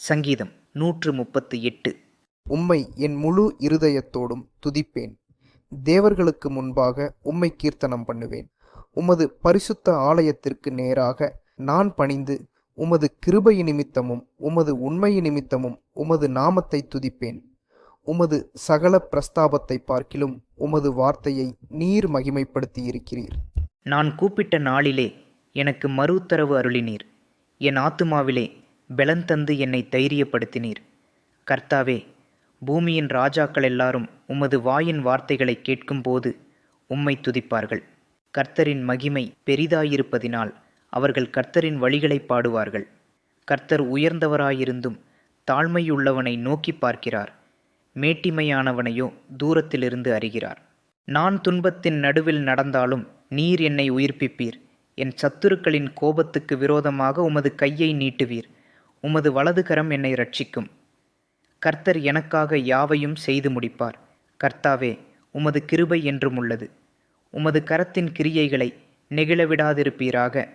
சங்கீதம் 138. உம்மை என் முழு இருதயத்தோடும் துதிப்பேன். தேவர்களுக்கு முன்பாக உம்மை கீர்த்தனம் பண்ணுவேன். உமது பரிசுத்த ஆலயத்திற்கு நேராக நான் பணிந்து உமது கிருபை நிமித்தமும் உமது உண்மை நிமித்தமும் உமது நாமத்தை துதிப்பேன். உமது சகல பிரஸ்தாபத்தை பார்க்கிலும் உமது வார்த்தையை நீர் மகிமைப்படுத்தியிருக்கிறீர். நான் கூப்பிட்ட நாளிலே எனக்கு மறு உத்தரவு அருளினீர். என் ஆத்துமாவிலே பெலன் தந்து என்னை தைரியப்படுத்தினீர். கர்த்தாவே, பூமியின் ராஜாக்கள் எல்லாரும் உமது வாயின் வார்த்தைகளை கேட்கும்போது உம்மை துதிப்பார்கள். கர்த்தரின் மகிமை பெரிதாயிருப்பதினால் அவர்கள் கர்த்தரின் வழிகளை பாடுவார்கள். கர்த்தர் உயர்ந்தவராயிருந்தும் தாழ்மையுள்ளவனை நோக்கி பார்க்கிறார். மேட்டிமையானவனையோ தூரத்திலிருந்து அறிகிறார். நான் துன்பத்தின் நடுவில் நடந்தாலும் நீர் என்னை உயிர்ப்பிப்பீர். என் சத்துருக்களின் கோபத்துக்கு விரோதமாக உமது கையை நீட்டுவீர். உமது வலது கரம் என்னை இரட்சிக்கும். கர்த்தர் எனக்காக யாவையும் செய்து முடிப்பார். கர்த்தாவே, உமது கிருபை என்றும் உள்ளது. உமது கரத்தின் கிரியைகளை நெகிழவிடாதிருப்பீராக.